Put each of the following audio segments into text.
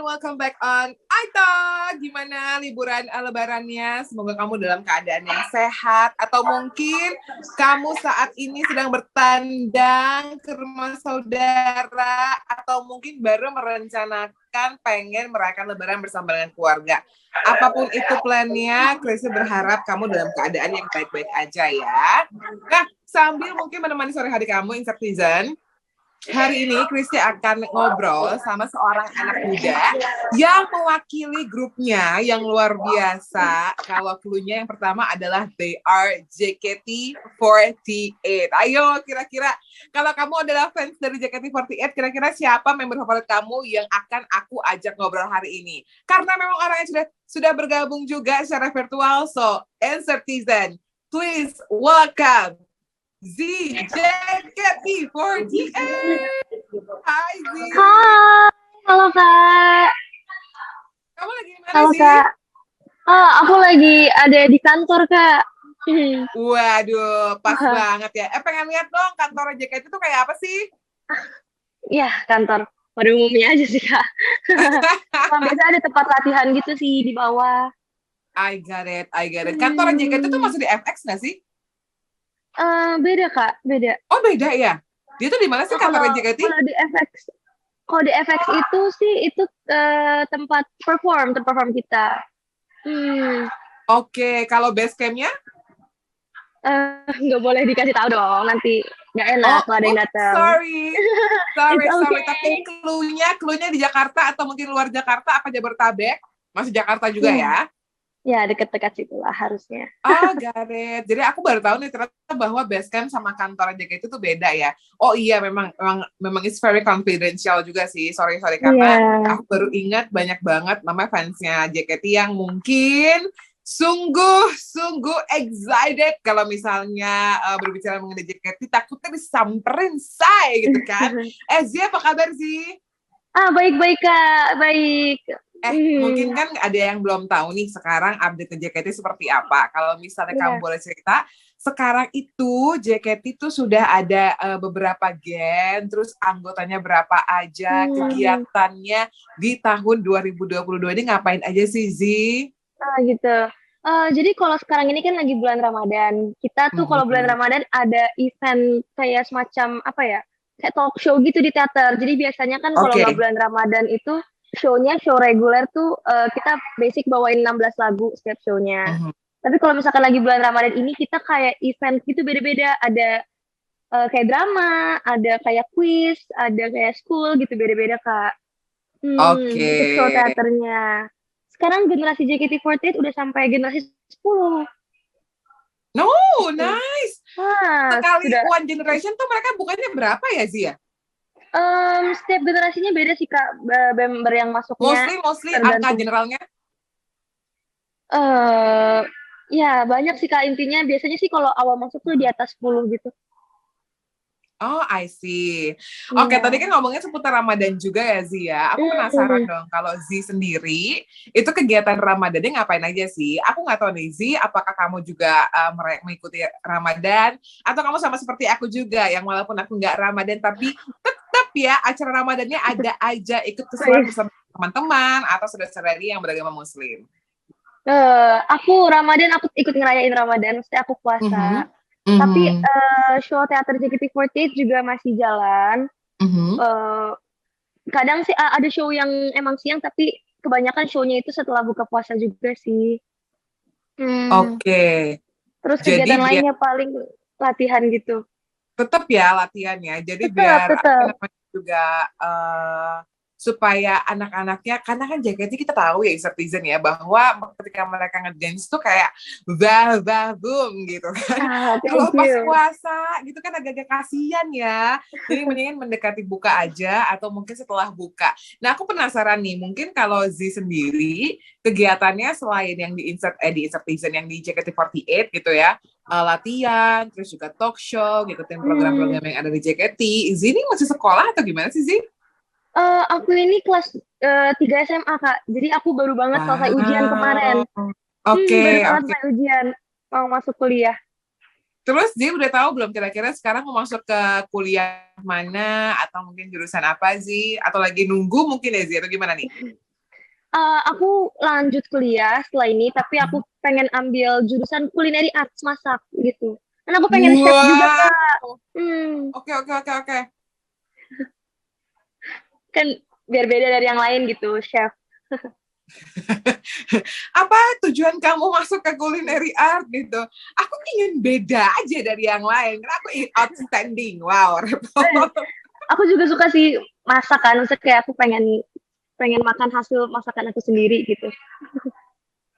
welcome back on Aita. Gimana liburan lebarannya? Semoga kamu dalam keadaan yang sehat. Atau mungkin kamu saat ini sedang bertandang ke rumah saudara. Atau mungkin baru merencanakan pengen merayakan lebaran bersama dengan keluarga. Apapun itu plannya, Chrisye berharap kamu dalam keadaan yang baik-baik aja ya. Nah, sambil mungkin menemani sore hari kamu, Insertizen, hari ini Chrisye akan ngobrol sama seorang anak muda yang mewakili grupnya yang luar biasa. Kalau cluenya yang pertama adalah they are JKT48. Ayo, kira-kira kalau kamu adalah fans dari JKT48, kira-kira siapa member favorit kamu yang akan aku ajak ngobrol hari ini? Karena memang orangnya sudah bergabung juga secara virtual, so Insertizen, please welcome Z, JKT48. Hai Z. Hai, halo Kak. Kamu lagi di mana Halo sih? Kak. Aku lagi ada di kantor Kak. Waduh, pas banget ya. Pengen lihat dong kantor JKT itu kayak apa sih? Ya, kantor pada umumnya aja sih Kak. Biasa ada tempat latihan gitu sih di bawah. I got it. Kantor JKT itu masuk di FX nggak sih? Beda Kak, beda. Oh beda ya? Dia tuh di mana sih kantor JKT? Kalau di FX itu sih itu tempat perform kita. Oke, kalau base camp-nya? Nggak boleh dikasih tahu dong, nanti nggak enak kalau ada yang datang. Sorry. Okay. Tapi cluenya di Jakarta atau mungkin luar Jakarta apa Jabodetabek? Masih Jakarta juga ya? Ya, dekat-dekat situ lah harusnya. Oh, got it. Jadi aku baru tahu nih ternyata bahwa basecamp sama kantor JKT itu beda ya. Oh iya, memang it's very confidential juga sih. Sorry karena aku baru ingat banyak banget namanya fansnya JKT yang mungkin sungguh excited kalau misalnya berbicara mengenai JKT, takutnya disamperin say gitu kan. Zia, apa kabar Zi? Baik Kak, baik. Mungkin kan ada yang belum tahu nih sekarang update JKT seperti apa. Kalau misalnya kamu boleh cerita, sekarang itu JKT itu sudah ada beberapa gen, terus anggotanya berapa aja, kegiatannya di tahun 2022 ini ngapain aja sih, Zi? Gitu. Jadi kalau sekarang ini kan lagi bulan Ramadan. Kita tuh kalau bulan Ramadan ada event kayak semacam apa ya? Kayak talk show gitu di teater. Jadi biasanya kan kalau nggak bulan Ramadan itu show reguler tuh kita basic bawain 16 lagu setiap show-nya. Tapi kalau misalkan lagi bulan Ramadan ini kita kayak event gitu beda-beda. Ada kayak drama, ada kayak quiz, ada kayak school gitu beda-beda Kak. Untuk show teaternya. Sekarang generasi JKT48 udah sampai generasi 10. No, nice. Sekali one generation tuh mereka bukannya berapa ya Zia? Setiap generasinya beda sih Kak, member yang masuknya. Mostly angka generalnya? Ya banyak sih Kak, intinya biasanya sih kalau awal masuk tuh di atas 10 gitu. Oh, I see. Oke, tadi kan ngomongnya seputar Ramadan juga ya, Zia. Aku penasaran dong, kalau Zi sendiri, itu kegiatan Ramadannya ngapain aja sih? Aku nggak tahu nih, Zi, apakah kamu juga mengikuti Ramadan, atau kamu sama seperti aku juga, yang walaupun aku nggak Ramadan, tapi tetap ya, acara Ramadannya ada aja, ikut keseruan bersama teman-teman, atau saudara-saudari yang beragama Muslim. Aku Ramadan, aku ikut ngerayain Ramadan, mesti aku puasa. Tapi show teater JKT48 juga masih jalan. Kadang sih ada show yang emang siang, tapi kebanyakan show-nya itu setelah buka puasa juga sih. Oke. Terus kegiatan lainnya paling latihan gitu. Tetap ya latihannya. Jadi biar juga supaya anak-anaknya, karena kan JKT kita tahu ya Insertizen ya, bahwa ketika mereka ngedance tuh kayak boom gitu kan. Kalau pas puasa gitu kan agak-agak kasihan ya. Jadi mendingan mendekati buka aja atau mungkin setelah buka. Nah aku penasaran nih, mungkin kalau Z sendiri kegiatannya selain yang di Insertizen yang di JKT48 gitu ya, latihan, terus juga talk show, ngikutin program-program yang ada di JKT. Z ini masih sekolah atau gimana sih Z? Aku ini kelas 3 SMA Kak, jadi aku baru banget selesai ujian kemarin. Baru banget selesai ujian, mau masuk kuliah. Terus Zee udah tahu belum kira-kira sekarang mau masuk ke kuliah mana, atau mungkin jurusan apa Zee? Atau lagi nunggu mungkin ya Zee, atau gimana nih? Aku lanjut kuliah setelah ini, tapi aku pengen ambil jurusan culinary arts, masak gitu. Karena aku pengen chef juga, Wah, Kak. Hmm, oke oke oke oke. kan biar beda dari yang lain gitu, chef. Apa tujuan kamu masuk ke culinary art gitu? Aku ingin beda aja dari yang lain. Karena aku ingin outstanding. Wow. Eh, aku juga suka sih masak kan, maksudnya kayak aku pengen pengen makan hasil masakan aku sendiri gitu.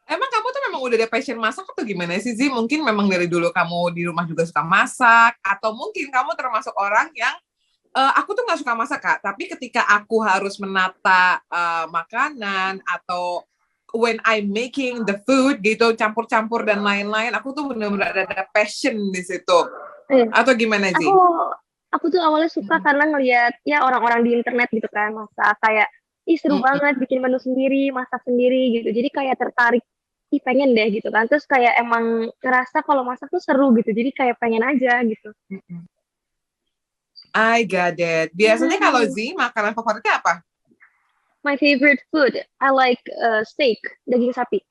Emang kamu tuh memang udah ada passion masak atau gimana sih, Zi? Mungkin memang dari dulu kamu di rumah juga suka masak, atau mungkin kamu termasuk orang yang aku tuh nggak suka masak, Kak. Tapi ketika aku harus menata makanan atau when I'm making the food gitu, campur-campur dan lain-lain, aku tuh benar-benar ada passion di situ. Eh, Atau gimana, aku Zi? aku tuh awalnya suka karena ngelihat ya orang-orang di internet gitu kan masak kayak ih seru Mm-mm. banget bikin menu sendiri, masak sendiri gitu. Jadi kayak tertarik, ih pengen deh gitu kan. Terus kayak emang ngerasa kalau masak tuh seru gitu. Jadi kayak pengen aja gitu. I got it. Biasanya kalau Hmm. Zi, makanan favoritnya apa? My favorite food, I like steak, daging sapi.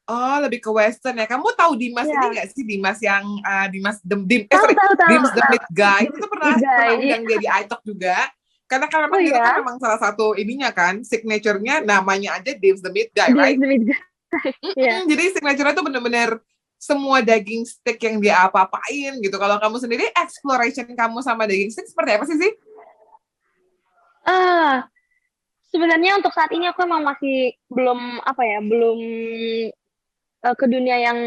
Oh, lebih ke western ya. Kamu tahu Dimas ini Ya, nggak sih? Dimas yang Dimas tahu sorry, tahu tahu Dimas the tahu. Meat Guy. Itu tuh pernah Meat guy. pernah Iya. undang dia di iTalk juga. Karena kan Oh memang dia tuh kan ya, memang salah satu ininya kan, signature-nya namanya aja Dimas the Meat Guy, James right? the meat guy. Iya. Jadi signature-nya tuh bener-bener semua daging steak yang dia apa-apain gitu. Kalau kamu sendiri, exploration kamu sama daging steak seperti apa sih, sih? Ah, sebenarnya untuk saat ini aku emang masih belum apa ya, belum ke dunia yang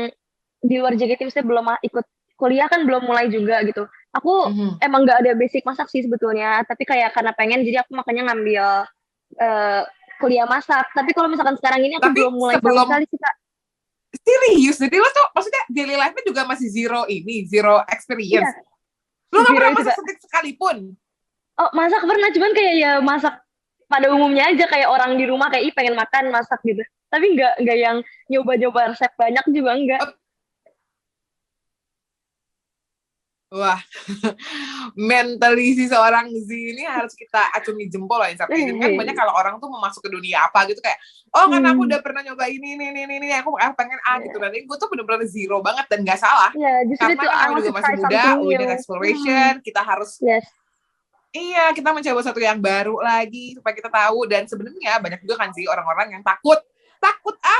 di luar JKT, misalnya belum ikut kuliah kan belum mulai juga gitu. Aku Mhm. emang nggak ada basic masak sih sebetulnya, tapi kayak karena pengen jadi aku makanya ngambil eh, kuliah masak. Tapi kalau misalkan sekarang ini aku Tapi belum mulai sama sebelum sekali sih Kak. serius, jadi lo tuh maksudnya daily life-nya juga masih zero ini, zero Iya, experience. Lo nggak zero pernah itu masak Kak. steak sekalipun? Oh, masak pernah, cuman kayak ya masak pada umumnya aja kayak orang di rumah kayak ih pengen makan masak gitu. Tapi nggak yang nyoba-nyoba resep banyak juga enggak. Wah, mentally si seorang Z ini harus kita acungi jempol loh Insaf. Ini kan banyak kalau orang tuh mau masuk ke dunia apa gitu kayak, oh karena aku Hmm. udah pernah nyoba ini, aku pengen gitu. Dan gue tuh bener-bener zero banget dan gak salah. Ya, justru Karena itu kan I namanya want juga to masih try muda, something we need new. exploration, kita harus Yes. iya, kita mencoba sesuatu yang baru lagi supaya kita tahu. Dan sebenarnya banyak juga kan sih orang-orang yang takut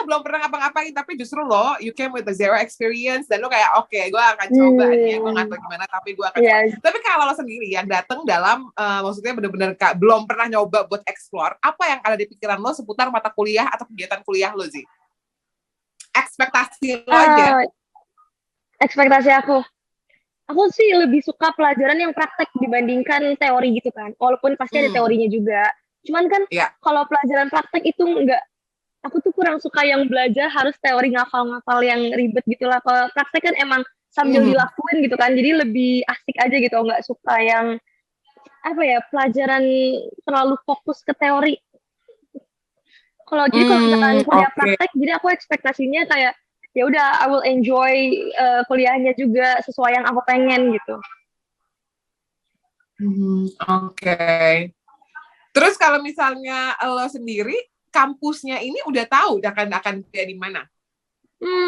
belum pernah ngapa-ngapain, tapi justru lo you came with a zero experience dan lo kayak oke, gue akan coba nih ya, gue nggak tahu gimana tapi gue akan coba. Ya, Tapi kalau lo sendiri yang datang dalam maksudnya benar-benar belum pernah nyoba buat explore, apa yang ada di pikiran lo seputar mata kuliah atau kegiatan kuliah lo sih? Ekspektasi lo aja. ekspektasi aku sih lebih suka pelajaran yang praktek dibandingkan teori gitu kan. Walaupun pasti ada Hmm, teorinya juga. Cuman kan ya. kalau pelajaran praktek itu enggak, aku tuh kurang suka yang belajar harus teori ngafal-ngafal yang ribet gitu lah. Kalau praktek kan emang sambil Hmm. dilakuin gitu kan. Jadi lebih asik aja gitu. Enggak suka yang apa ya, pelajaran terlalu fokus ke teori. Jadi kalau misalkan kuliah Oke. praktek, jadi aku ekspektasinya kayak ya udah I will enjoy kuliahnya juga sesuai yang aku pengen gitu. Oke. Terus kalau misalnya lo sendiri, kampusnya ini udah tahu akan kayak di mana?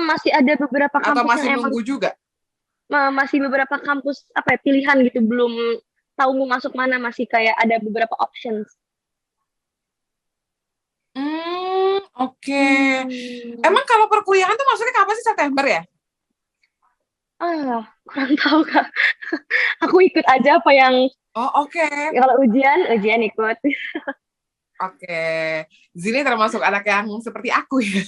Masih ada beberapa Atau kampus masih yang emang nunggu juga? masih beberapa kampus apa ya, pilihan gitu, belum tahu mau masuk mana, masih kayak ada beberapa options. Oke. Hmm, Emang kalau perkuliahan tuh maksudnya kapan sih, September ya? kurang tahu Kak. Aku ikut aja apa yang Oh, oke. kalau ujian ikut. Oke. Zini termasuk anak yang seperti aku ya.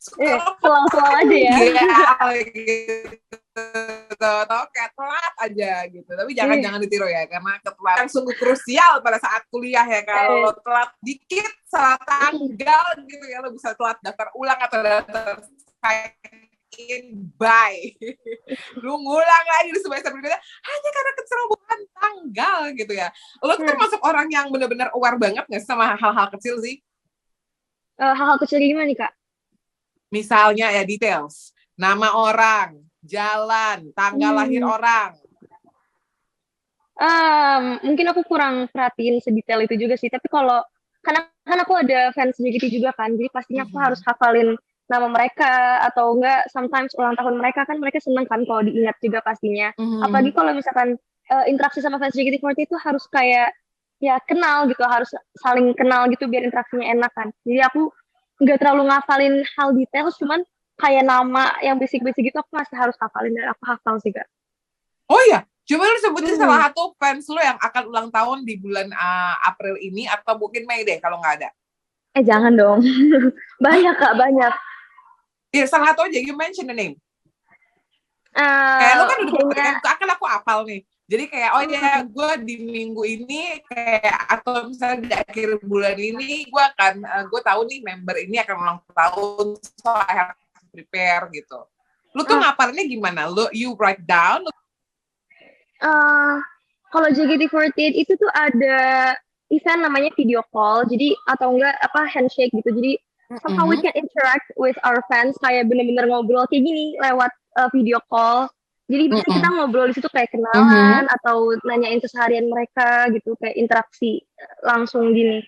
Suka Selang-selang aja ya. tanggal gitu. Tahu kayak telat aja gitu. Tapi Ih, jangan ditiru ya, karena ketelat yang sungguh krusial pada saat kuliah ya. Kalau lo eh, telat dikit, salah tanggal gitu ya, lo bisa telat daftar ulang atau daftar in by. Lu ngulang lagi di semester berikutnya hanya karena kecerobohan tanggal gitu ya. Lo tuh nah, termasuk orang yang benar-benar aware banget nggak sama hal-hal kecil sih? hal-hal kecil gimana nih Kak? Misalnya ya details, nama orang, jalan, tanggal lahir Hmm, orang. mungkin aku kurang perhatiin sedetail itu juga sih. Tapi kalau karena kan aku ada fans JKT juga kan, jadi pastinya aku harus hafalin nama mereka atau enggak sometimes ulang tahun mereka kan mereka seneng kan kalau diingat juga pastinya. Apalagi kalau misalkan interaksi sama fans JKT48 itu harus kayak ya kenal gitu, harus saling kenal gitu biar interaksinya enak kan. Jadi aku nggak terlalu ngafalin hal detail, cuman kayak nama yang basic-basic gitu aku masih harus hafalin dan aku hafal sih, Kak. Oh iya, coba lu sebutin salah satu fans lu yang akan ulang tahun di bulan April ini atau mungkin Mei deh kalau nggak ada. Jangan dong. Banyak, Kak, banyak. Iya, salah satu aja, you mention the name. Kayak lu kan udah kayaknya... akan aku apal nih. Jadi kayak, oh ya, gue di minggu ini kayak atau misalnya di akhir bulan ini gue tahu nih member ini akan ulang tahun, so I have to prepare gitu. Lu tuh ngapalinnya gimana? You write down? Kalau JKT48 itu tuh ada event namanya video call, jadi atau enggak handshake gitu. Jadi somehow we can interact with our fans kayak bener-bener ngobrol kayak gini lewat video call. Jadi kita ngobrol di situ kayak kenalan atau nanyain keseharian mereka gitu, kayak interaksi langsung gini.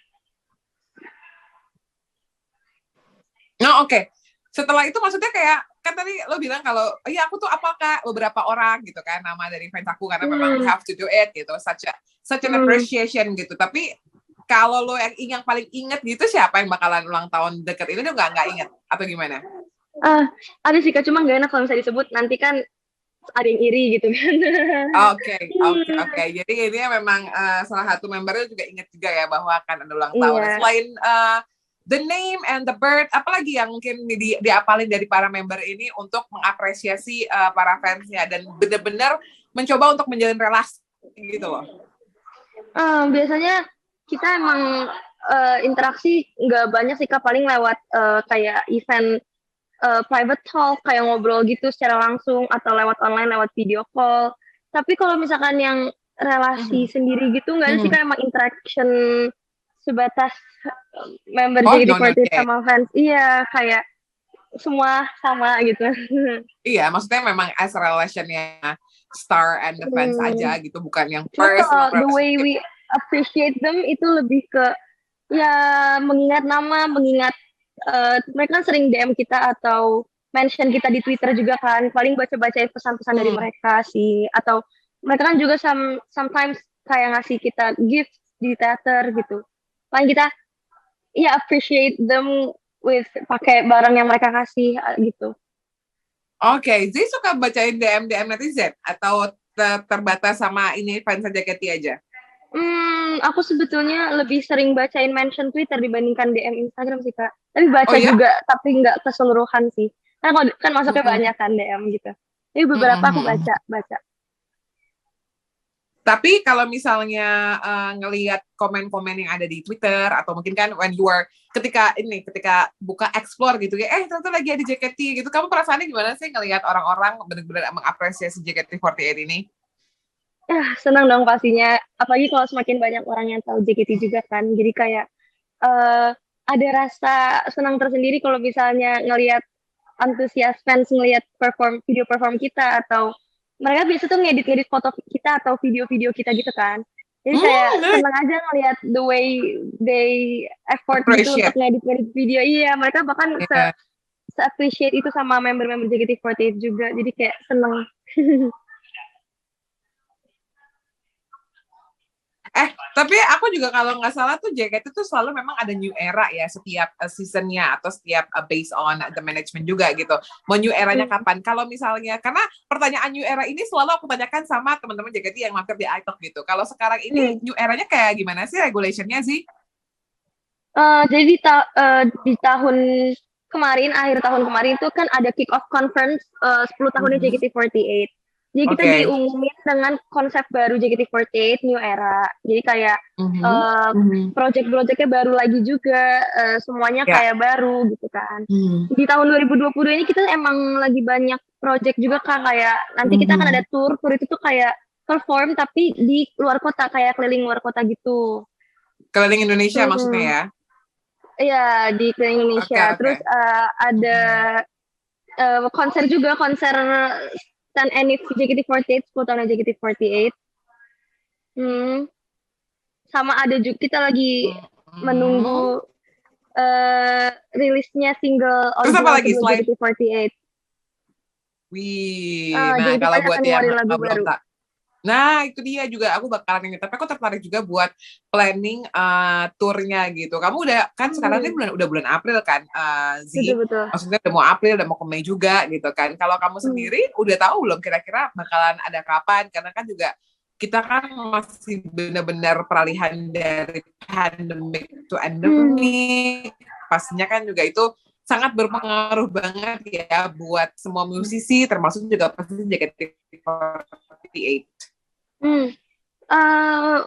Oh, oke. Setelah itu maksudnya kayak kan tadi lo bilang kalau iya aku tuh apakah beberapa orang gitu kan nama dari fans aku karena memang we have to do it gitu, such an appreciation gitu. Tapi kalau lo yang paling inget gitu siapa yang bakalan ulang tahun deket ini tuh nggak inget atau gimana? Ada sih Kak, cuma nggak enak kalau misalnya disebut, nanti kan ada yang iri gitu kan. Oke. Jadi ini memang salah satu membernya juga inget juga ya bahwa akan ada ulang tahun. Selain the name and the birth, apalagi yang mungkin diapalin dari para member ini untuk mengapresiasi para fansnya dan benar-benar mencoba untuk menjalin relasi gitu loh. Biasanya kita emang interaksi nggak banyak sih Kak, paling lewat kayak event private talk, kayak ngobrol gitu secara langsung atau lewat online, lewat video call. Tapi kalau misalkan yang relasi sendiri gitu nggak ada sih Kak, emang interaction sebatas member JKT48 sama fans. Iya, kayak semua sama gitu. Iya, maksudnya memang as relationnya star and the fans aja gitu, bukan yang personal. The way we appreciate them itu lebih ke ya mengingat nama, mengingat mereka kan sering DM kita atau mention kita di Twitter juga kan, paling baca-bacain pesan-pesan dari mereka sih, atau mereka kan juga sometimes kayak ngasih kita gift di teater gitu, paling kita ya appreciate them with pakai barang yang mereka kasih gitu. Oke, Zee suka bacain DM netizen atau terbatas sama ini fans JKT aja? Aku sebetulnya lebih sering bacain mention Twitter dibandingkan DM Instagram sih Kak. Tapi baca juga, tapi nggak keseluruhan sih. Karena kan masuknya banyak kan DM gitu. Jadi beberapa aku baca. Tapi kalau misalnya ngelihat komen-komen yang ada di Twitter atau mungkin kan when you are ketika buka explore gitu ya, ternyata lagi ada JKT gitu, kamu perasaannya gimana sih ngelihat orang-orang benar-benar mengapresiasi JKT48 ini? Senang dong pastinya, apalagi kalau semakin banyak orang yang tahu JKT juga kan, jadi kayak ada rasa senang tersendiri kalau misalnya ngelihat antusias fans ngelihat video perform kita, atau mereka biasa tuh ngedit foto kita atau video-video kita gitu kan, jadi kayak senang aja ngelihat the way they effort gitu untuk ngedit video. Iya, mereka bahkan se-appreciate itu sama member-member JKT48 juga, jadi kayak senang. Tapi aku juga kalau nggak salah tuh JKT tuh selalu memang ada new era ya setiap seasonnya atau setiap based on the management juga gitu. Mau new eranya kapan? Kalau misalnya, karena pertanyaan new era ini selalu aku tanyakan sama teman-teman JKT yang mampir di iTalk gitu. Kalau sekarang ini new eranya kayak gimana sih regulationnya sih? Jadi di tahun kemarin, akhir tahun kemarin itu kan ada kick off conference 10 tahunnya JKT48. Jadi kita diumumin dengan konsep baru JKT48 New Era. Jadi kayak project-projectnya baru lagi juga, semuanya kayak baru gitu kan. Di tahun 2022 ini kita emang lagi banyak project juga kan, kayak nanti kita akan ada tour itu tuh kayak perform tapi di luar kota, kayak keliling luar kota gitu. Keliling Indonesia maksudnya ya? Iya, di keliling Indonesia. Terus ada konser juga, konser Stan Enif JKT48, 10 tahun JKT48. Sama ada juga kita lagi menunggu rilisnya single Terus apa original lagi kedua selain JKT48. Wih, nah JKT48 kalau akan buat yang ngeluarin lagu belum baru. tak, nah itu dia juga aku bakalan ini. Tapi aku tertarik juga buat planning tournya gitu. Kamu udah kan sekarang ini udah bulan April kan, Betul-betul. maksudnya udah mau April, udah mau ke Mei juga gitu kan. Kalau kamu sendiri udah tahu belum kira-kira bakalan ada kapan? Karena kan juga kita kan masih benar-benar peralihan dari pandemic to endemic. Pastinya kan juga itu sangat berpengaruh banget ya buat semua musisi, termasuk juga pasti JKT48.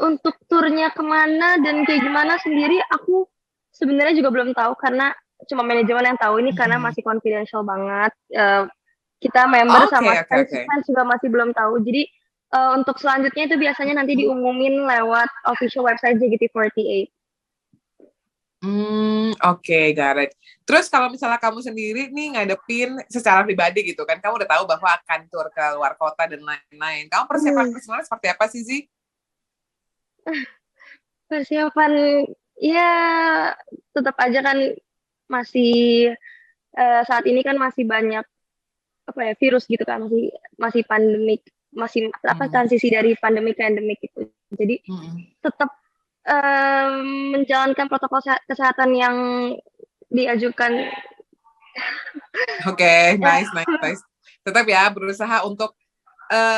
Untuk turnya kemana dan kayak gimana sendiri, aku sebenarnya juga belum tahu karena cuma manajemen yang tahu ini karena masih confidential banget. Kita member sama fans juga masih belum tahu. Jadi untuk selanjutnya itu biasanya nanti diumumin lewat official website JKT48. Oke, got it. Terus kalau misalnya kamu sendiri nih ngadepin secara pribadi gitu kan, kamu udah tahu bahwa akan tur ke luar kota dan lain-lain. Kamu persiapan personalnya seperti apa sih, Zi? Persiapan ya tetap aja kan masih saat ini kan masih banyak apa ya virus gitu kan, masih pandemik, masih transisi dari pandemi ke endemik gitu. Jadi tetap menjalankan protokol kesehatan yang diajukan. Oke, nice. Tetap ya berusaha untuk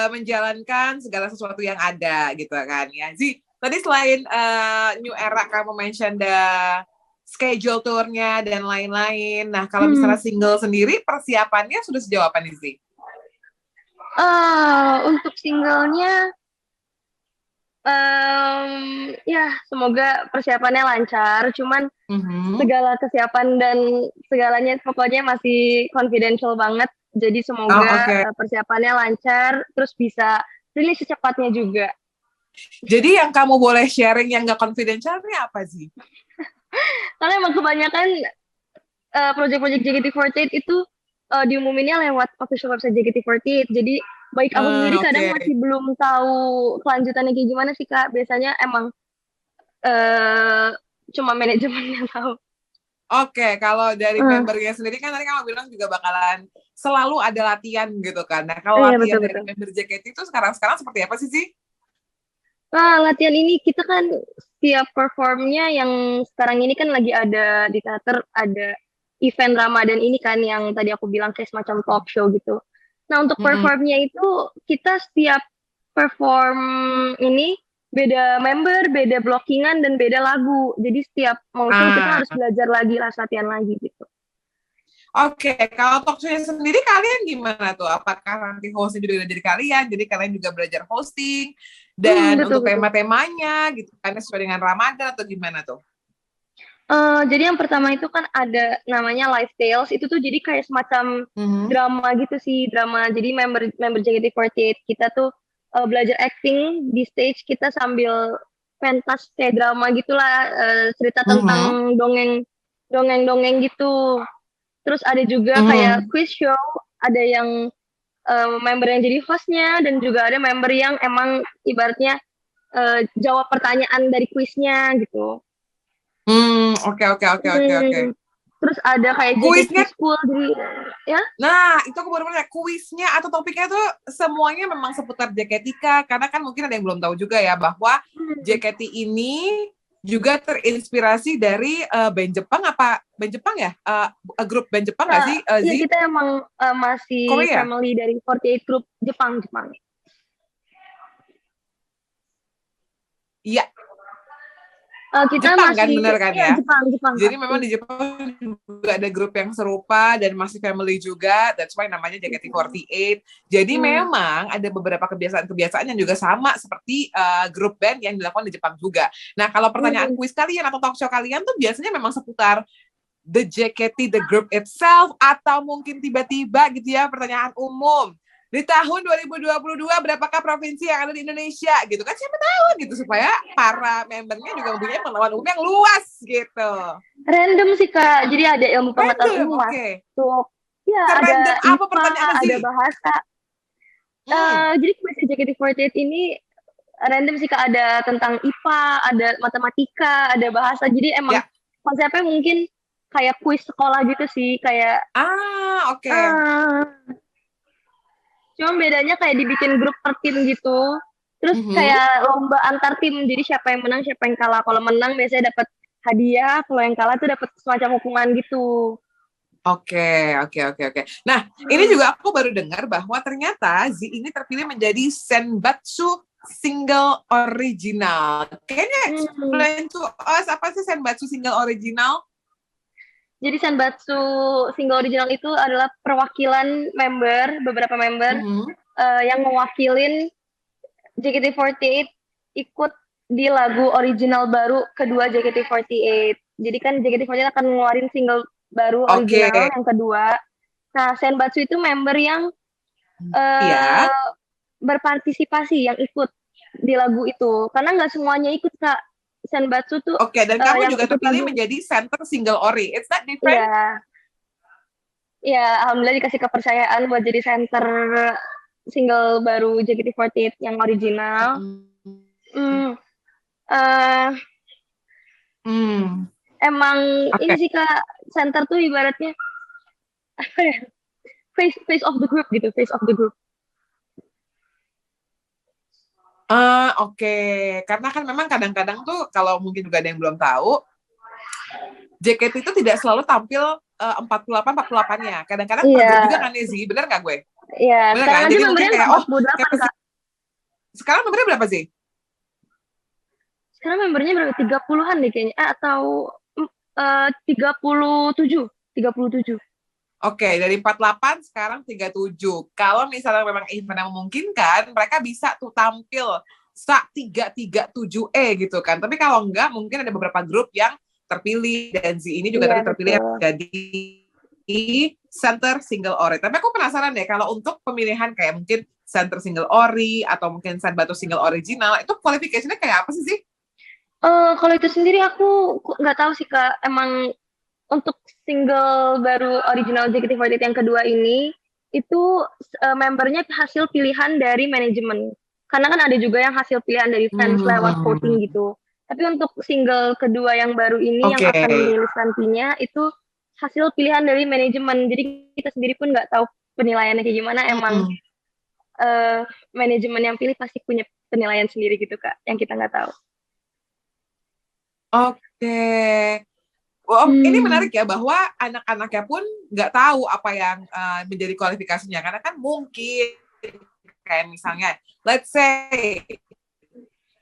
menjalankan segala sesuatu yang ada gitu kan ya. Zi, tadi selain New Era kamu mention the schedule tournya dan lain-lain. Nah, kalau misalnya single sendiri persiapannya sudah sejauh apa nih, Zi? Untuk singlenya ya semoga persiapannya lancar, cuman segala kesiapan dan segalanya pokoknya masih confidential banget, jadi semoga persiapannya lancar terus bisa rilis secepatnya juga. Jadi yang kamu boleh sharing yang nggak confidential ini apa sih? Karena emang kebanyakan project-project JKT48 itu diumuminnya lewat official website JKT48. Jadi baik aku sendiri kadang masih belum tahu kelanjutannya kayak gimana sih Kak. Biasanya emang cuma manajemen yang tahu. Oke, kalau dari membernya sendiri kan tadi kamu bilang juga bakalan selalu ada latihan gitu kan. Nah, kalau latihan dari member JKT itu sekarang seperti apa sih? Latihan ini kita kan setiap performnya yang sekarang ini kan lagi ada di teater, ada event Ramadan ini kan yang tadi aku bilang kayak semacam talk show gitu. Nah, untuk performnya itu kita setiap perform ini beda member, beda blockingan, dan beda lagu. Jadi setiap motion kita harus belajar lagi, latihan lagi gitu. Oke, kalau talk show sendiri kalian gimana tuh? Apakah nanti hostnya juga dari kalian? Jadi kalian juga belajar hosting dan untuk tema-temanya gitu kan sesuai dengan Ramadan atau gimana tuh? Jadi yang pertama itu kan ada namanya Live Tales, itu tuh jadi kayak semacam drama gitu sih, drama. Jadi member JKT48 kita tuh belajar acting di stage, kita sambil pentas kayak drama gitulah, cerita tentang dongeng gitu. Terus ada juga kayak quiz show, ada yang member yang jadi hostnya, dan juga ada member yang emang ibaratnya jawab pertanyaan dari quiznya gitu. Oke. Terus ada kayak JKT School, jadi ya. Nah, itu aku baru nanya, kuisnya atau topiknya tuh semuanya memang seputar JKT, karena kan mungkin ada yang belum tahu juga ya bahwa JKT ini juga terinspirasi dari band Jepang ya? Grup band Jepang nggak sih? Iya, kita emang masih Korea? Family dari 48 Group Jepang. Iya. Kita Jepang masih, kan, bener kan ya? Jepang. Jadi memang di Jepang juga ada grup yang serupa dan masih family juga, that's why namanya JKT48. Jadi memang ada beberapa kebiasaan-kebiasaan yang juga sama seperti grup band yang dilakukan di Jepang juga. Nah, kalau pertanyaan kuis kalian atau talk show kalian tuh biasanya memang seputar the JKT, the group itself, atau mungkin tiba-tiba gitu ya, pertanyaan umum. Di tahun 2022 berapakah provinsi yang ada di Indonesia gitu kan, siapa tahu gitu, supaya para membernya juga mempunyai pengetahuan umum yang luas gitu. Random sih Kak, jadi ada ilmu pengetahuan umum tuh ya, ada apa pertanyaannya sih? Ada bahasa. Jadi kuis JKT48 ini random sih Kak, ada tentang IPA, ada matematika, ada bahasa. Jadi emang konsepnya mungkin kayak kuis sekolah gitu sih, kayak oke. Cuma bedanya kayak dibikin grup per tim gitu. Terus kayak lomba antar tim. Jadi siapa yang menang, siapa yang kalah. Kalau menang biasanya dapat hadiah, kalau yang kalah tuh dapat semacam hukuman gitu. Oke. Nah, ini juga aku baru dengar bahwa ternyata Z ini terpilih menjadi Senbatsu Single Original. Kayaknya explain to us apa sih Senbatsu Single Original? Jadi Senbatsu Single Original itu adalah perwakilan beberapa member yang mewakilin JKT48 ikut di lagu original baru kedua JKT48. Jadi kan JKT48 akan ngeluarin single baru original yang kedua. Nah, Senbatsu itu member yang berpartisipasi, yang ikut di lagu itu. Karena nggak semuanya ikut, Kak. Senbatsu tuh dan kamu juga terpilih menjadi center single ori. It's that different? Iya, alhamdulillah dikasih kepercayaan buat jadi center single baru JKT48 yang original. Emang ini sih Kak, center tuh ibaratnya apa ya, face of the group gitu, face of the group. Karena kan memang kadang-kadang tuh kalau mungkin juga ada yang belum tahu, JKT itu tidak selalu tampil 48-48-nya. Kadang-kadang per grup juga kan Zi, bener nggak gue? Iya, sekarang kan? aja membernya kayak 48 Kak. Sekarang membernya berapa sih? Sekarang membernya berapa? 30-an deh kayaknya. Atau 37. Oke, dari 48 sekarang 37. Kalau misalnya memang event yang memungkinkan, mereka bisa tuh tampil 337E gitu kan. Tapi kalau enggak, mungkin ada beberapa grup yang terpilih, dan Z ini juga terpilih jadi center single ori. Tapi aku penasaran deh, kalau untuk pemilihan kayak mungkin center single ori atau mungkin Senbatsu single original, itu kualifikasinya kayak apa sih? Kalau itu sendiri aku nggak tahu sih Kak. Emang untuk single baru original JKT48 yang kedua ini, itu membernya hasil pilihan dari manajemen. Karena kan ada juga yang hasil pilihan dari fans lewat voting gitu. Tapi untuk single kedua yang baru ini yang akan dirilis nantinya, itu hasil pilihan dari manajemen. Jadi kita sendiri pun nggak tahu penilaiannya kayak gimana. Emang manajemen yang pilih pasti punya penilaian sendiri gitu Kak, yang kita nggak tahu. Ini menarik ya, bahwa anak-anaknya pun nggak tahu apa yang menjadi kualifikasinya. Karena kan mungkin kayak misalnya, let's say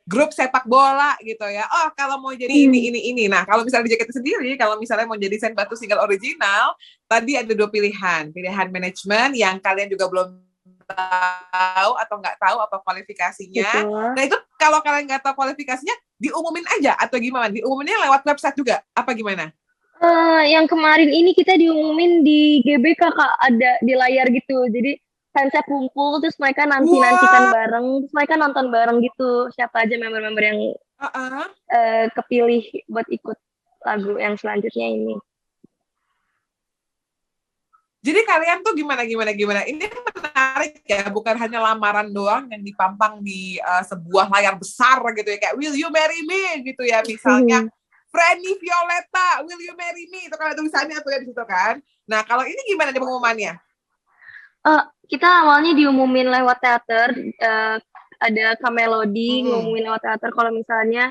grup sepak bola gitu ya. Oh, kalau mau jadi ini. Nah, kalau misalnya di JKT sendiri, kalau misalnya mau jadi Senbatsu single original, tadi ada 2 pilihan. Pilihan manajemen yang kalian juga belum tahu atau nggak tahu apa kualifikasinya. Nah, itu kalau kalian nggak tahu kualifikasinya, diumumin aja atau gimana? Diumuminnya lewat website juga? Apa gimana? Yang kemarin ini kita diumumin di GBK Kak, ada di layar gitu. Jadi fansnya kumpul, terus mereka nantikan bareng, terus mereka nonton bareng gitu. Siapa aja member-member yang kepilih buat ikut lagu yang selanjutnya ini. Jadi kalian tuh gimana? Ini menarik ya, bukan hanya lamaran doang yang dipampang di sebuah layar besar gitu ya, kayak will you marry me gitu ya, misalnya Franny Violeta, will you marry me, itu kan ada tulisannya tuh ya di situ kan. Nah, kalau ini gimana di pengumumannya? Kita awalnya diumumin lewat teater, ada Kamelody ngumumin lewat teater kalau misalnya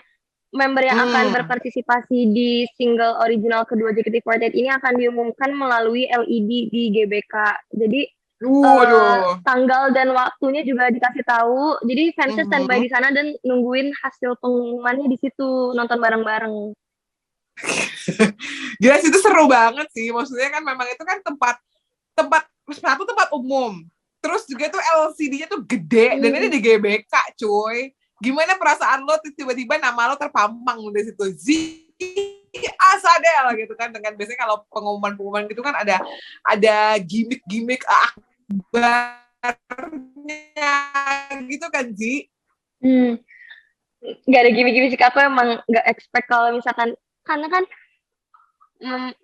member yang akan berpartisipasi di single original kedua JKT48 ini akan diumumkan melalui LED di GBK. Jadi tanggal dan waktunya juga dikasih tahu. Jadi fansnya standby di sana dan nungguin hasil pengumumannya di situ, nonton bareng-bareng. Jelas itu seru banget sih. Maksudnya kan memang itu kan tempat umum. Terus juga tuh LCD-nya tuh gede dan ini di GBK, cuy. Gimana perasaan lo tiba-tiba nama lo terpampang di situ, Z Asadel gitu kan, dengan biasanya kalau pengumuman gitu kan ada gimmick akbarnya gitu kan, Z? Gak ada gimmick sih, aku emang gak expect kalau misalkan, karena kan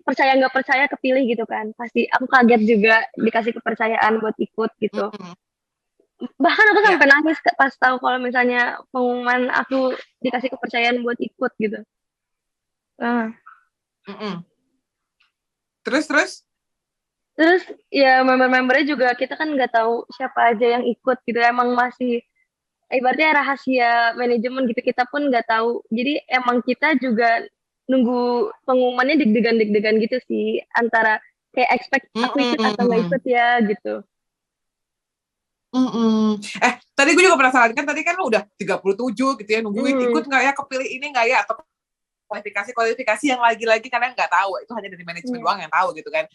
percaya nggak percaya kepilih gitu kan, pasti aku kaget juga dikasih kepercayaan buat ikut gitu. Bahkan aku sampai nangis pas tahu kalau misalnya pengumuman aku dikasih kepercayaan buat ikut gitu. Terus Ya member-membernya juga kita kan nggak tahu siapa aja yang ikut gitu. Emang masih ibaratnya rahasia manajemen gitu, kita pun nggak tahu. Jadi emang kita juga nunggu pengumumannya deg-degan gitu sih, antara kayak expect aku ikut atau nggak ikut ya gitu. Tadi gue juga penasaran kan, tadi kan lo udah 37 gitu ya, nungguin ikut nggak ya, kepilih ini nggak ya, atau kualifikasi yang lagi-lagi kalian nggak tahu, itu hanya dari manajemen doang yang tahu gitu kan,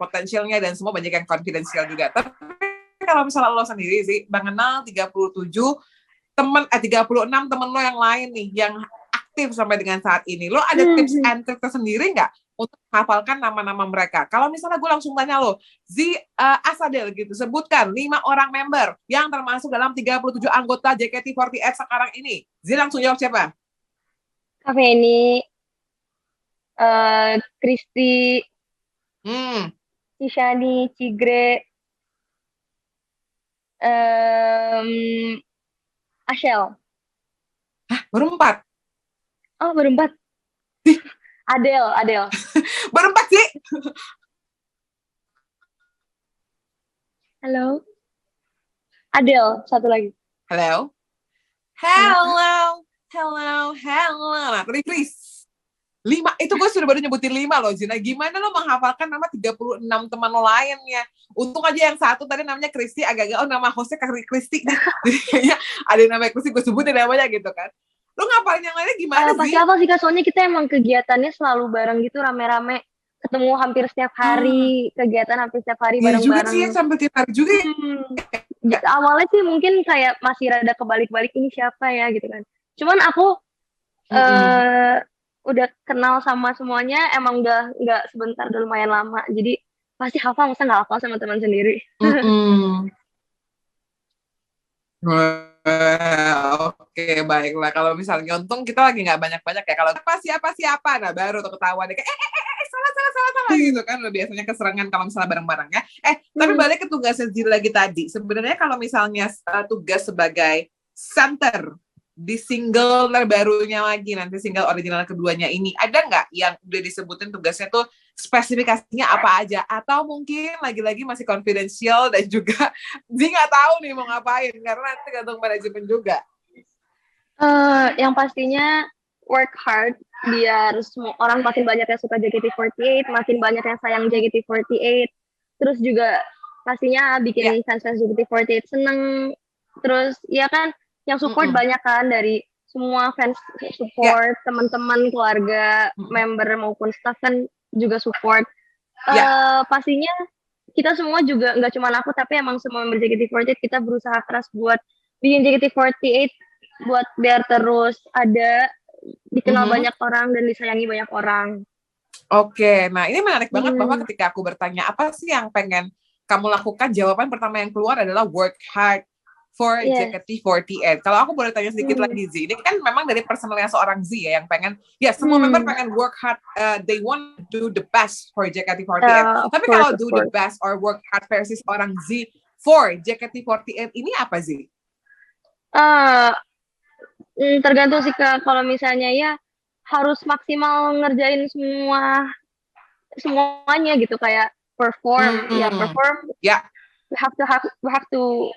potensialnya dan semua banyak yang confidential juga. Tapi kalau misalnya lo sendiri sih mengenal 37 temen 36 temen lo yang lain nih yang aktif sampai dengan saat ini, lo ada tips and trick tersendiri nggak untuk hafalkan nama-nama mereka? Kalau misalnya gue langsung tanya lo, Asadel gitu, sebutkan 5 orang member yang termasuk dalam 37 anggota JKT48 sekarang ini. Zi langsung jawab siapa? Kaveni, Kristi, Tishani, Cigre, Ashel. Hah, baru 4? Oh, baru 4. Adele. Baru 4 sih. Halo. Adele, satu lagi. Halo. Nah, please. 5, itu gue sudah baru nyebutin 5 loh, Zina. Gimana lo menghafalkan nama 36 teman lo lainnya? Untung aja yang satu tadi namanya Kristi, agak-agak, nama hostnya Kristi. Jadi kayaknya ada namanya Kristi, gue sebutin namanya gitu kan. Lo ngapalin yang lainnya gimana sih? Pasti hafal sih, Kak. Soalnya kita emang kegiatannya selalu bareng gitu, rame-rame. Ketemu hampir setiap hari, kegiatan hampir setiap hari bareng-bareng. Iya juga sih, sampai tiap hari juga. Awalnya sih mungkin kayak masih rada kebalik-balik, ini siapa ya gitu kan. Cuman aku udah kenal sama semuanya, emang udah nggak sebentar, udah lumayan lama. Jadi pasti hafal, masa nggak hafal sama teman sendiri. Oke, baiklah. Kalau misalnya untung kita lagi nggak banyak-banyak ya. Kalau siapa, nah baru tuh ketahuan deh. Salah gitu kan. Biasanya keserangan kalau misalnya bareng-bareng ya. Tapi balik ke tugas Zee lagi tadi. Sebenarnya kalau misalnya tugas sebagai center di single terbarunya lagi, nanti single original keduanya ini, ada nggak yang udah disebutin tugasnya tuh spesifikasinya apa aja? Atau mungkin lagi-lagi masih confidential dan juga dia nggak tahu nih mau ngapain, karena nanti tergantung manajemen juga. Yang pastinya work hard, biar semua orang makin banyak yang suka JKT48, makin banyak yang sayang JKT48. Terus juga pastinya bikin fans-fans JKT48 seneng. Terus ya kan, yang support banyak kan, dari semua fans support, teman-teman, keluarga, member maupun staff kan juga support. Pastinya kita semua juga, nggak cuma aku, tapi emang semua member JKT48, kita berusaha keras buat bikin JKT48 buat biar terus ada, dikenal banyak orang dan disayangi banyak orang. Oke, nah ini menarik banget bahwa ketika aku bertanya apa sih yang pengen kamu lakukan, jawaban pertama yang keluar adalah work hard for JKT48. Kalau aku boleh tanya sedikit lagi, Zee, ini kan memang dari personalnya seorang Zee ya, yang pengen, semua member pengen work hard, they want to do the best for JKT48. Tapi kalau do the best or work hard versus orang Zee for JKT48 ini apa, Zee? Tergantung sih, Kak. Kalau misalnya ya harus maksimal ngerjain semuanya gitu, kayak perform. We have to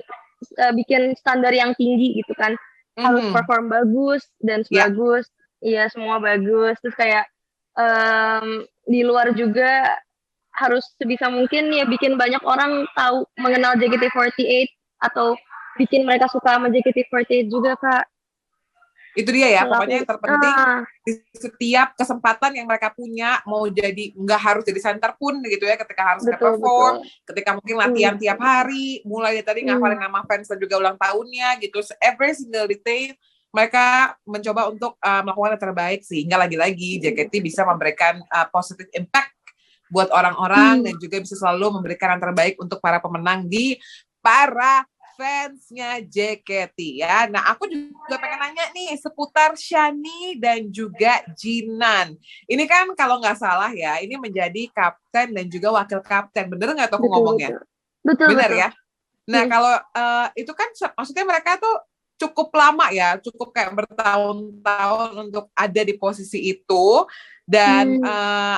bikin standar yang tinggi gitu kan. Harus perform bagus dan bagus. Iya, semua bagus. Terus kayak di luar juga harus sebisa mungkin ya bikin banyak orang tahu, mengenal JKT48, atau bikin mereka suka sama JKT48 juga, Kak. Itu dia ya, pokoknya yang terpenting di setiap kesempatan yang mereka punya, mau jadi, nggak harus jadi center pun gitu ya, ketika harus perform, ketika mungkin latihan tiap hari, mulai dari tadi ngafalin nama fans dan juga ulang tahunnya gitu, every single detail mereka mencoba untuk melakukan yang terbaik, sehingga lagi-lagi JKT bisa memberikan positive impact buat orang-orang dan juga bisa selalu memberikan yang terbaik untuk para pemenang di para fansnya JKT ya. Nah, aku juga pengen nanya nih seputar Shani dan juga Jinan. Ini kan kalau nggak salah ya, ini menjadi kapten dan juga wakil kapten. Bener nggak tuh aku ngomongnya? Betul. Bener ya? Nah, kalau itu kan maksudnya mereka tuh cukup lama ya, cukup kayak bertahun-tahun untuk ada di posisi itu. Dan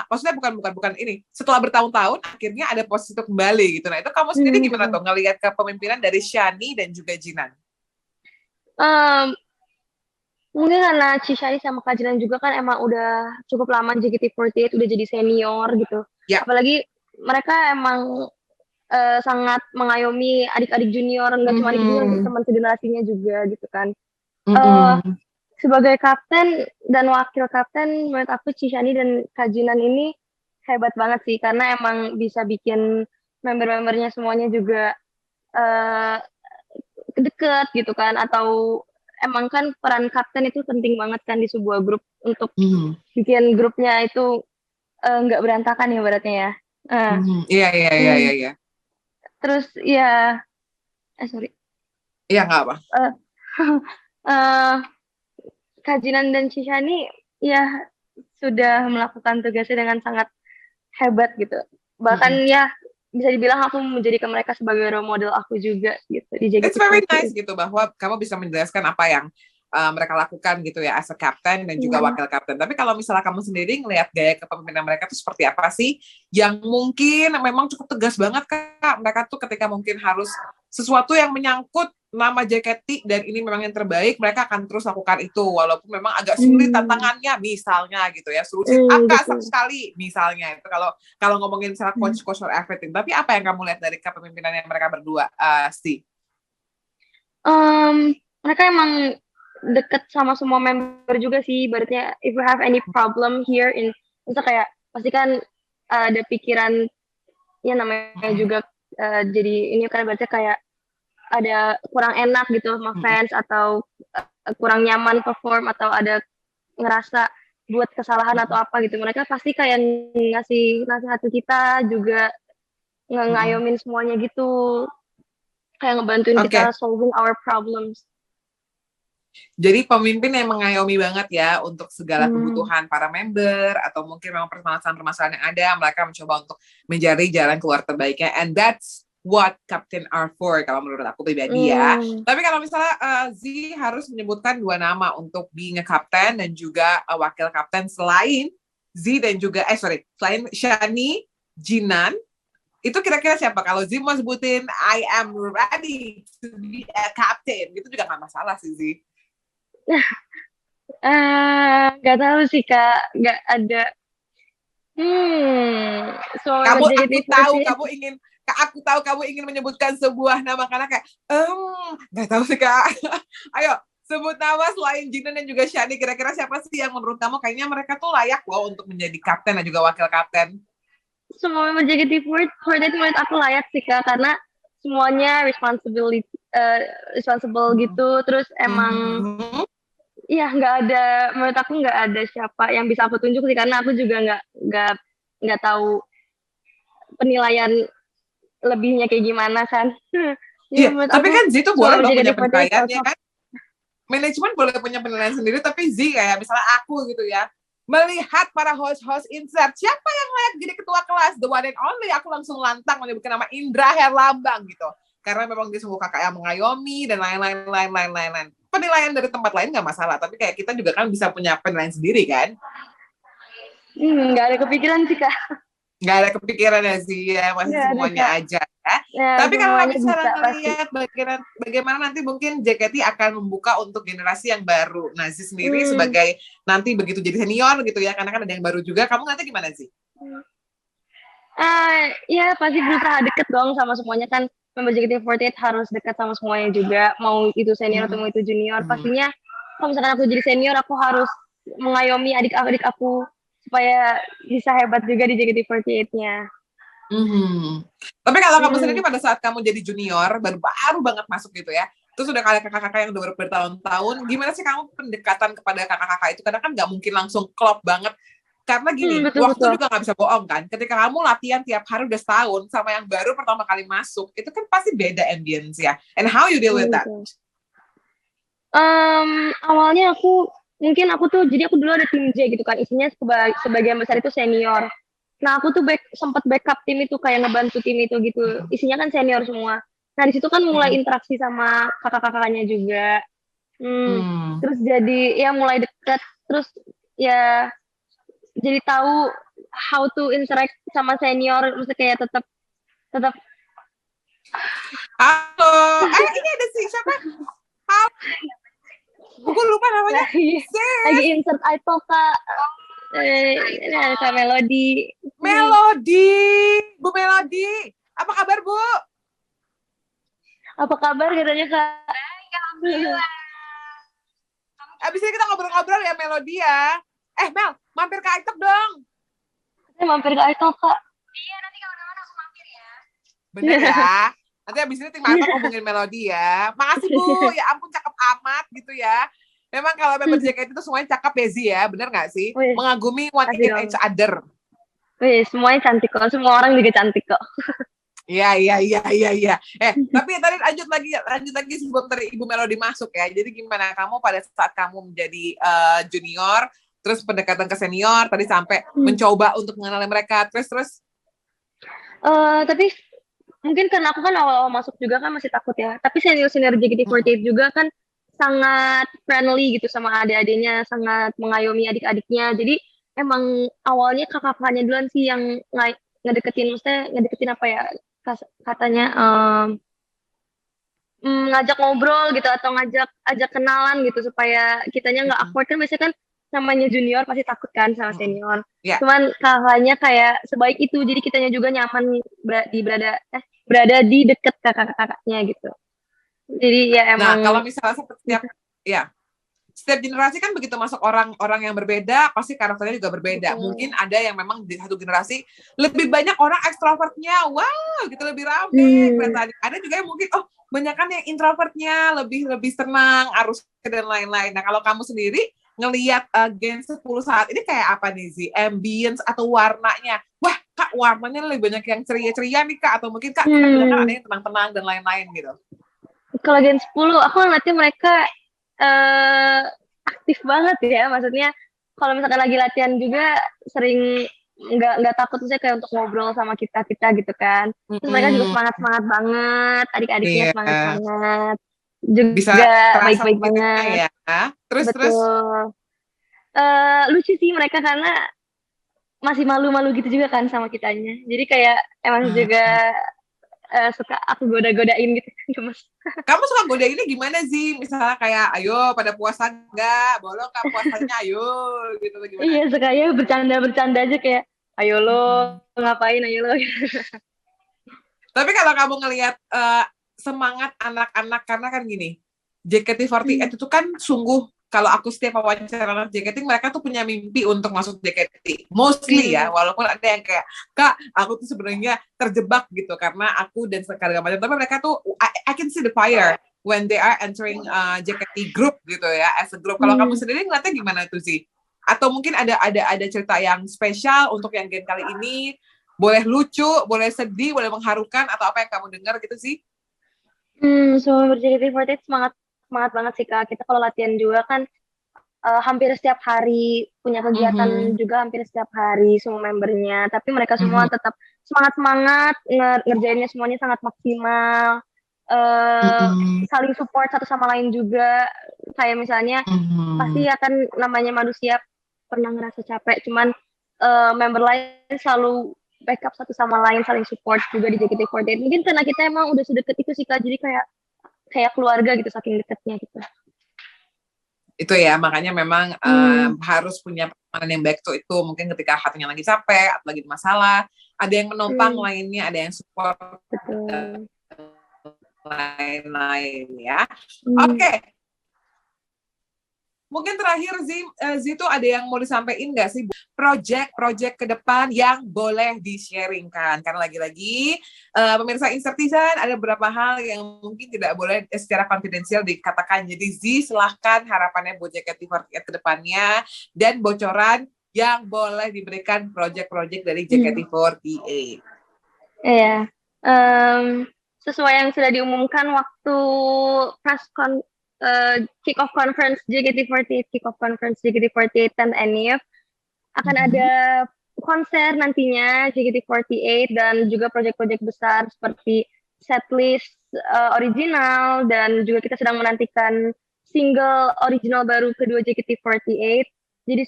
maksudnya bukan ini. Setelah bertahun-tahun akhirnya ada posisi itu kembali gitu. Nah, itu kamu sendiri gimana tuh ngelihat kepemimpinan dari Shani dan juga Jinan? Mungkin karena Cishani sama Kak Jinan juga kan emang udah cukup lama JKT48, udah jadi senior gitu. Ya. Apalagi mereka emang sangat mengayomi adik-adik junior, nggak cuma adik junior, teman generasinya juga gitu kan. Sebagai kapten dan wakil kapten, menurut aku Cishani dan Kak Jinan ini hebat banget sih, karena emang bisa bikin member-membernya semuanya juga deket gitu kan, atau emang kan peran kapten itu penting banget kan di sebuah grup untuk bikin grupnya itu nggak berantakan ya ibaratnya ya. Iya. Terus ya, sorry. Iya nggak apa. Kak Jinan dan Cishani ya sudah melakukan tugasnya dengan sangat hebat gitu. Bahkan ya bisa dibilang aku menjadikan mereka sebagai role model aku juga gitu di JKT48. It's very nice gitu bahwa kamu bisa menjelaskan apa yang mereka lakukan gitu ya as a captain dan juga wakil kapten. Tapi kalau misalnya kamu sendiri ngelihat gaya kepemimpinan mereka itu seperti apa sih? Yang mungkin memang cukup tegas banget Kak. Mereka tuh ketika mungkin harus sesuatu yang menyangkut nama JKT dan ini memang yang terbaik, mereka akan terus lakukan itu walaupun memang agak sulit tantangannya misalnya gitu ya. Suruh sit up Kak 100 kali misalnya. Itu kalau ngomongin misalnya coach or everything. Tapi apa yang kamu lihat dari kepemimpinan yang mereka berdua sih? Mereka emang deket sama semua member juga sih, berarti if you have any problem here misalnya kayak pasti kan ada pikiran ya namanya juga jadi ini kan berarti kayak ada kurang enak gitu sama fans atau kurang nyaman perform atau ada ngerasa buat kesalahan atau apa gitu, mereka pasti kayak ngasih nasihat ke kita juga, ngayomin semuanya gitu, kayak ngebantuin kita solving our problems. Jadi pemimpin yang mengayomi banget ya untuk segala kebutuhan para member atau mungkin memang permasalahan-permasalahan yang ada, mereka mencoba untuk mencari jalan keluar terbaiknya, and that's what Captain are for kalau menurut aku pribadi ya. Tapi kalau misalnya Z harus menyebutkan 2 nama untuk being a captain dan juga wakil kapten selain Z dan juga selain Shani, Jinan, itu kira-kira siapa? Kalau Z mau sebutin I am ready to be a captain, itu juga nggak masalah sih Z. Nggak tahu sih Kak, nggak ada. Aku tahu kamu ingin menyebutkan sebuah nama karena kayak nggak tahu sih Kak. Ayo sebut nama selain Jinan dan juga Shani, kira-kira siapa sih yang menurut kamu kayaknya mereka tuh layak loh untuk menjadi kapten dan juga wakil kapten? Semua member JKT48 menurut aku layak sih Kak, karena semuanya responsible gitu, terus emang iya menurut aku nggak ada siapa yang bisa aku tunjuk sih, karena aku juga nggak tahu penilaian lebihnya kayak gimana kan. Iya, tapi kan Z tuh boleh punya penilaian ya kan. Manajemen boleh punya penilaian sendiri, tapi Z kayak misalnya aku gitu ya, melihat para host insert siapa yang layak jadi ketua kelas, the one and only, aku langsung lantang menyebutkan nama Indra Herlambang gitu. Karena memang dia sungguh kakak yang mengayomi dan lain-lain. Penilaian dari tempat lain nggak masalah, tapi kayak kita juga kan bisa punya penilaian sendiri kan? Nggak ada kepikiran sih Kak. Nggak ada kepikiran ya sih ya, masih semuanya aja ya. Tapi kalau misalnya ngelihat bagaimana nanti mungkin JKT akan membuka untuk generasi yang baru. Nah, Zee sendiri sebagai nanti begitu jadi senior gitu ya, karena kan ada yang baru juga. Kamu nanti gimana sih? Ya pasti berusaha deket dong sama semuanya kan. Member JKT48 harus dekat sama semuanya juga, mau itu senior atau mau itu junior. Pastinya kalau misalkan aku jadi senior, aku harus mengayomi adik-adik aku supaya bisa hebat juga di JKT48-nya. Tapi kalau kamu sendiri pada saat kamu jadi junior, baru banget masuk gitu ya, terus udah kayak kakak-kakak yang udah bertahun-tahun, gimana sih kamu pendekatan kepada kakak-kakak itu? Karena kan nggak mungkin langsung klop banget. Karena gini, waktu juga nggak bisa bohong kan. Ketika kamu latihan tiap hari udah setahun, sama yang baru pertama kali masuk, itu kan pasti beda ambience ya. And how you deal with that? Awalnya aku jadi aku dulu ada tim J gitu kan, isinya sebagian besar itu senior. Nah aku tuh sempat backup tim itu, kayak ngebantu tim itu gitu, isinya kan senior semua. Nah di situ kan mulai interaksi sama kakak-kakaknya juga. Terus jadi ya mulai dekat, terus ya jadi tahu how to interact sama senior, maksudnya kayak tetap Halo, ini ada siapa? Halo, gue lupa namanya. lagi insert iPhone Kak. Ini ada Kak Melody. Bu Melody. Apa kabar Bu? Apa kabar katanya Kak? Abis ini kita ngobrol-ngobrol ya Melody ya. Mel, mampir ke iTalk dong. Saya mampir ke iTalk Kak. Iya, nanti kalau udah aku mampir ya. Bener ya. Nanti abis ini tim iTalk hubungin Melody ya. Makasih Bu, ya ampun cakep amat gitu ya. Memang kalau member JKT itu semuanya cakep ya Zi ya, bener gak sih? Mengagumi one in each other. Wih, semuanya cantik kok, semua orang juga cantik kok. Iya. Tapi tadi lanjut lagi sebelum tadi Ibu Melody masuk ya. Jadi gimana kamu pada saat kamu menjadi junior, terus pendekatan ke senior, tadi sampai mencoba untuk mengenali mereka, terus? Tapi mungkin karena aku kan awal-awal masuk juga kan masih takut ya. Tapi senior JKT48 juga kan sangat friendly gitu sama adik-adiknya, sangat mengayomi adik-adiknya. Jadi emang awalnya kakak-kakaknya duluan sih yang ngedeketin apa ya katanya ngajak ngobrol gitu atau ajak kenalan gitu supaya kitanya nggak awkward kan biasanya kan namanya junior pasti takut kan sama senior. Yeah. Cuman kakaknya kayak sebaik itu jadi kitanya juga nyaman berada di deket kakak-kakaknya gitu. Jadi ya emang. Nah kalau misalnya setiap generasi kan begitu masuk orang yang berbeda pasti karakternya juga berbeda. Mungkin ada yang memang di satu generasi lebih banyak orang ekstrovertnya, wow gitu lebih rame. Ada juga yang mungkin banyak kan yang introvertnya lebih tenang, arusnya dan lain-lain. Nah kalau kamu sendiri ngelihat Gen 10 saat ini kayak apa nih Zi? Ambience atau warnanya? Wah Kak warnanya lebih banyak yang ceria-ceria nih Kak, atau mungkin Kak kebanyakan ada yang tenang-tenang dan lain-lain gitu. Kalau Gen 10 aku ngeliatnya mereka aktif banget ya, maksudnya kalau misalkan lagi latihan juga sering nggak takut misalnya kayak untuk ngobrol sama kita gitu kan. Terus mereka juga semangat banget, adik-adiknya semangat juga bisa baik-baik banget ya. Terus lucu sih mereka karena masih malu-malu gitu juga kan sama kitanya, jadi kayak emang juga suka aku goda-godain gitu gemes. Kamu suka godainnya gimana sih? Misalnya kayak ayo pada puasa enggak? Bolong Kak puasanya ayo gitu gimana? Iya, suka ya bercanda aja kayak ayo lo ngapain ayo lo. Tapi kalau kamu ngelihat semangat anak-anak karena kan gini, JKT48 itu kan sungguh kalau aku setiap wawancara anak JKT mereka tuh punya mimpi untuk masuk JKT mostly ya, walaupun ada yang kayak Kak aku tuh sebenarnya terjebak gitu karena aku dan segala macam, tapi mereka tuh I can see the fire when they are entering JKT group gitu ya, as a group. Kalau kamu sendiri ngeliatnya gimana tuh sih? Atau mungkin ada cerita yang spesial untuk yang gen kali ini, boleh lucu, boleh sedih, boleh mengharukan, atau apa yang kamu dengar gitu sih? Semua JKT48 semangat banget sih Kak. Kita kalau latihan juga kan hampir setiap hari punya kegiatan juga hampir setiap hari semua membernya. Tapi mereka semua tetap semangat ngerjainnya semuanya sangat maksimal. Saling support satu sama lain juga. Kayak misalnya pasti akan namanya manusia pernah ngerasa capek. Cuman member lain selalu backup satu sama lain, saling support juga di JKT48. Mungkin karena kita emang udah sedekat itu sih Kak. Jadi kayak keluarga gitu, saking dekatnya gitu. Itu ya, makanya memang harus punya pertemanan yang baik tuh itu. Mungkin ketika hatinya lagi capek, atau lagi masalah, ada yang menopang lainnya, ada yang support lain-lain ya. Oke. Mungkin terakhir Zi tuh ada yang mau disampaikan nggak sih? Project ke depan yang boleh di-sharingkan. Karena lagi-lagi pemirsa Insertisan ada beberapa hal yang mungkin tidak boleh secara konfidensial dikatakan. Jadi Zi silahkan harapannya buat JKT48 ke depannya dan bocoran yang boleh diberikan project-project dari JKT48. Iya. Sesuai yang sudah diumumkan waktu kick-off conference JKT48 10 NIF akan ada konser nantinya JKT48 dan juga proyek-proyek besar seperti setlist original, dan juga kita sedang menantikan single original baru kedua JKT48. Jadi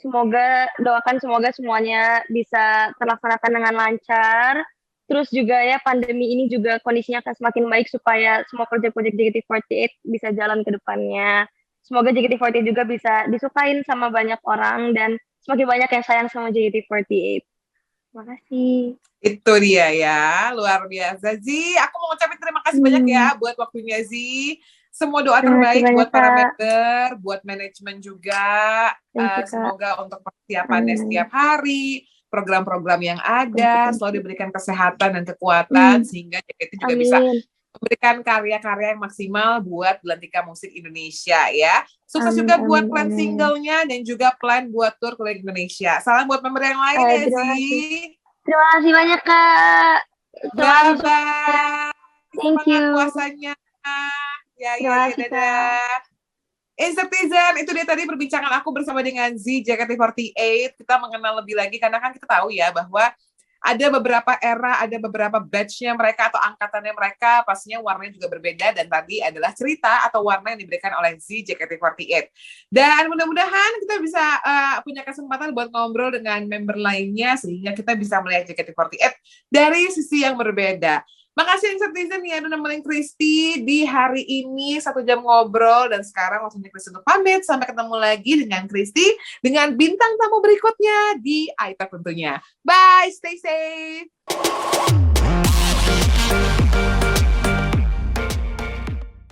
doakan semoga semuanya bisa terlaksanakan dengan lancar. Terus juga ya pandemi ini juga kondisinya akan semakin baik supaya semua proyek-proyek JKT48 bisa jalan ke depannya. Semoga JKT48 juga bisa disukain sama banyak orang dan semakin banyak yang sayang sama JKT48. Terima kasih. Itu dia ya, luar biasa. Zi, aku mau ngucapin terima kasih banyak ya buat waktunya Zi. Semua doa terbaik buat para member, buat manajemen juga. Semoga untuk persiapannya setiap hari, program-program yang ada, selalu diberikan kesehatan dan kekuatan, sehingga JKT juga bisa memberikan karya-karya yang maksimal buat Belantika Musik Indonesia ya. Sukses juga buat plan singlenya dan juga plan buat tour keliling Indonesia. Salam buat member yang lain ya, Zi. Terima kasih banyak, Kak. Bye-bye. Thank you. Puasanya. Ya, dadah. Citizen, itu dia tadi perbincangan aku bersama dengan Z, JKT48. Kita mengenal lebih lagi, karena kan kita tahu ya bahwa ada beberapa era, ada beberapa batch-nya mereka atau angkatannya mereka, pastinya warnanya juga berbeda, dan tadi adalah cerita atau warna yang diberikan oleh Z, JKT48. Dan mudah-mudahan kita bisa punya kesempatan buat ngobrol dengan member lainnya, sehingga kita bisa melihat JKT48 dari sisi yang berbeda. Makasih Citizen ya udah nemenin Christy di hari ini 1 jam ngobrol, dan sekarang langsung Christy untuk pamit. Sampai ketemu lagi dengan Christy dengan bintang tamu berikutnya di iTalk tentunya. Bye, stay safe.